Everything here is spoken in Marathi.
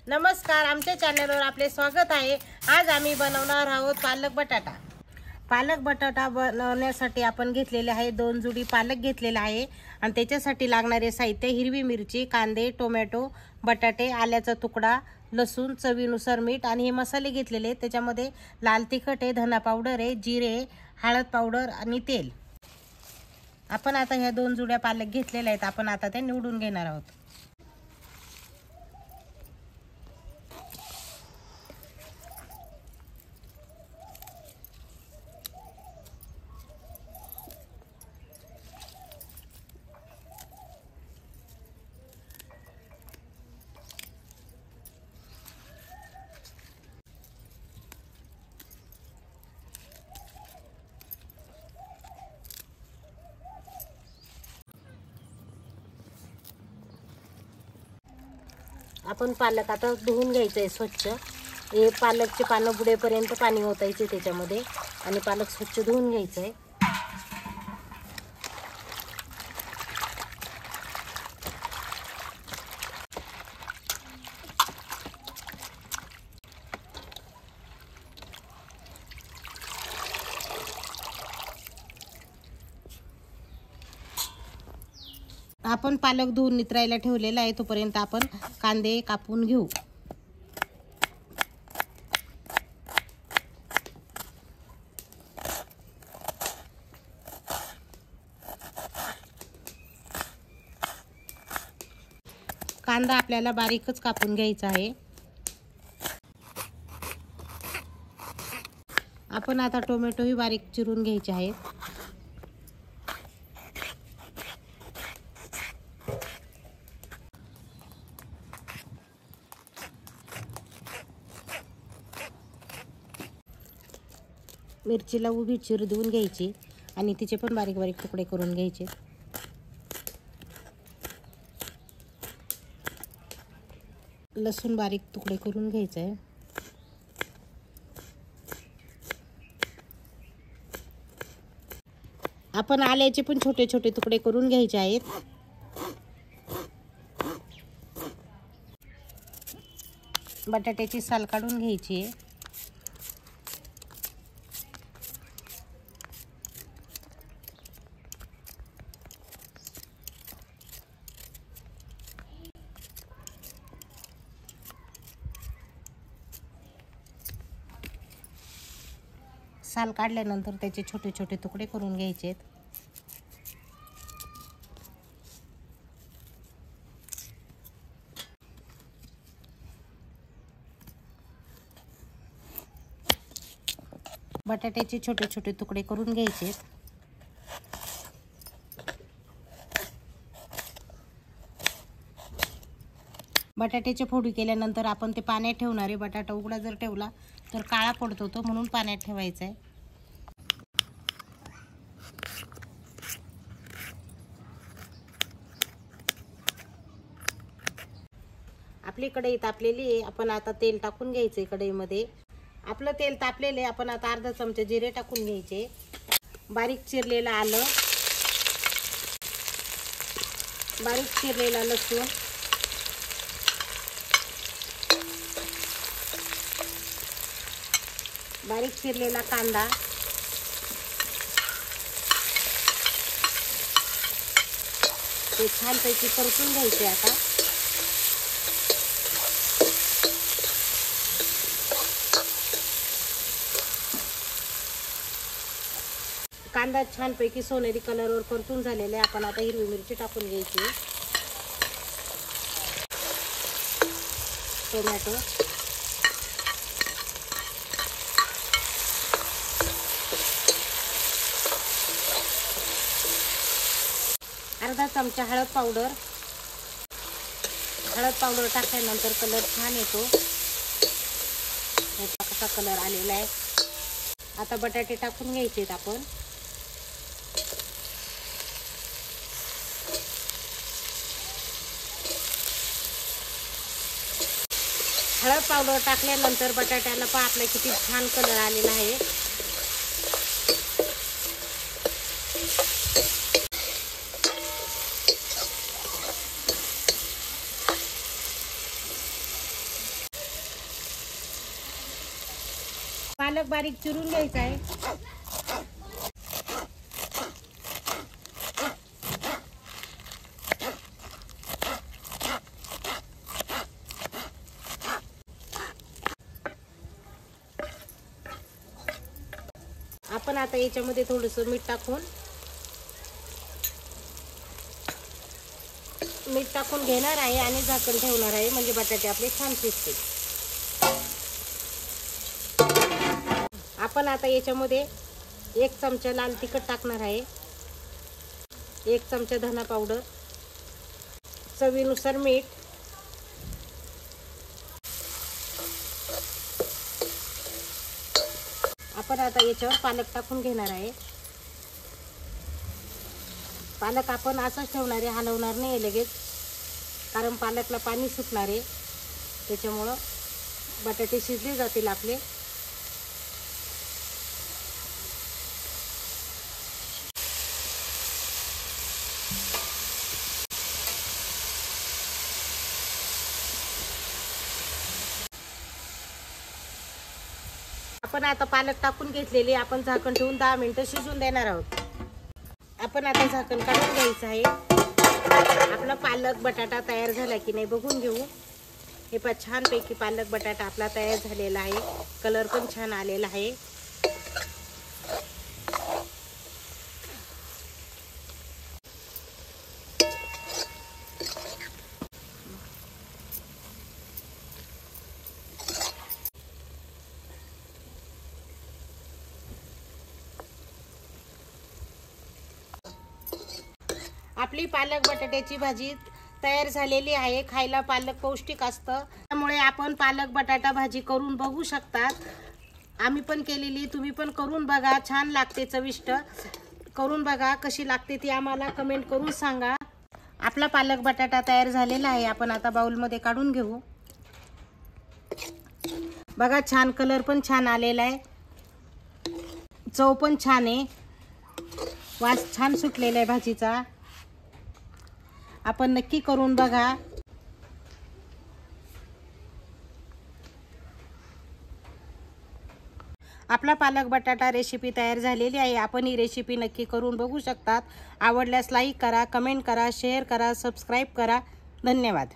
नमस्कार, आमच्या चॅनलवर आपले स्वागत आहे। आज आम्ही बनवणार आहोत पालक बटाटा। पालक बटाटा बनवण्यासाठी आपण घेतलेले आहे 2 जुडी पालक घेतलेला आहे आणि त्याच्यासाठी लागणारे साहित्य हिरवी मिरची, कांदे, टोमॅटो, बटाटे, आल्याचा तुकडा, लसूण, चवीनुसार मीठ आणि हे मसाले घेतलेले। त्याच्यामध्ये लाल तिखट आहे, धना पावडर आहे, जिरे, हळद पावडर आणि तेल। आपण आता ह्या 2 जुड्या पालक घेतलेल्या आहेत, आपण आता ते निवडून घेणार आहोत। आपण पालक आता धुवून घ्यायचं आहे स्वच्छ। हे पालकचे पानं बुडेपर्यंत पाणी ओतायचे त्याच्यामध्ये आणि पालक स्वच्छ धुवून घ्यायचं आहे। आपण पालक धुवून नितरायला ठेवलेला आहे, तोपर्यंत आपण कांदे कापून घेऊ। कांदा आपल्याला बारीकच कापून घ्यायचा आहे। आपण आता टोमॅटोही बारीक चिरून घ्यायचे आहेत। मिरचीला उभी चिर देऊन घ्यायची आणि तिचे पण बारीक बारीक तुकडे करून घ्यायचे। लसूण बारीक तुकडे करून घ्यायचे आहे। आपण आल्याचे पण छोटे छोटे तुकडे करून घ्यायचे आहेत। बटाट्याची साल काढून घ्यायची आहे। साल काढल्यानंतर त्याचे छोटे छोटे तुकडे करून घ्यायचे आहेत। बटाट्याचे छोटे छोटे तुकडे करून घ्यायचे आहेत। बटाट्याची फोडी केल्यानंतर आपण ते पाण्यात ठेवणार आहे। बटाटा उघडा जर ठेवला तर काळा पडतो तो, म्हणून पाण्यात ठेवायचा आहे। आपली कढई तापलेली आहे, आपण आता तेल टाकून घ्यायचे कढईमध्ये। आपलं तेल तापलेले, आपण आता अर्धा चमचा जिरे टाकून घ्यायचे, बारीक चिरलेलं आलं, बारीक चिरलेला लसूण, बारीक चिरलेला कांदा, ते छानपैकी परतून घ्यायचे। आता कांदा छानपैकी सोनेरी कलरवर परतून झालेला आहे। आपण आता हिरवी मिरची टाकून घ्यायची, टोमॅटो, अर्धा चमचा हळद पावडर। हळद पावडर टाकल्यानंतर कलर छान येतो। ह्याचा कसा कलर आलेला आहे। आता बटाटे टाकून घ्यायचे आहेत आपण। हळद पावडर टाकल्यानंतर बटाट्याला पहा आपला किती छान कलर आलेला आहे। पालक बारीक चिरून घ्यायचा आहे। आपण आता याच्यामध्ये थोडंसं मीठ टाकून घेणार आहे आणि झाकण ठेवणार आहे, म्हणजे बटाटे आपले छान शिजतील। आपण आता याच्यामध्ये 1 चमचा लाल तिखट टाकणार आहे, 1 चमचा धना पावडर, चवीनुसार मीठ, आपण आता याच्यावर पालक टाकून घेणार आहे। पालक आपण असंच ठेवणार आहे, हलवणार नाही लगेच, कारण पालकला पाणी सुटणार आहे, त्याच्यामुळं बटाटे शिजले जातील आपले। आपण आता पालक टाकून घेतलेले, आपण झाकण ठेवून 10 मिनिटं शिजून देणार आहोत। आपण आता झाकण काढून घ्यायचं आहे। आपला पालक बटाटा तयार झाला की नाही बघून घेऊ। हे पहा, छानपैकी पालक बटाटा आपला तयार झालेला आहे, कलर पण छान आलेला आहे। आपली पालक बटाट्याची भाजी तयार झालेली आहे। खायला पालक पौष्टिक असतं, त्यामुळे आपण पालक बटाटा भाजी करून बघू शकतात। आम्ही पण केलेली, तुम्ही पण करून बघा, छान लागते, चविष्ट। करून बघा, कशी लागते ती आम्हाला कमेंट करून सांगा। आपला पालक बटाटा तयार झालेला आहे, आपण आता बाउलमध्ये काढून घेऊ। बघा, छान कलर पण छान आलेला आहे, चव पण छान आहे, वास छान सुटलेला आहे भाजीचा। आपण नक्की करून बघा। आपला पालक बटाटा रेसिपी तयार झालेली आहे। आपण ही रेसिपी नक्की करून बघू शकतात। आवडल्यास लाईक करा, कमेंट करा, शेअर करा, सबस्क्राईब करा। धन्यवाद।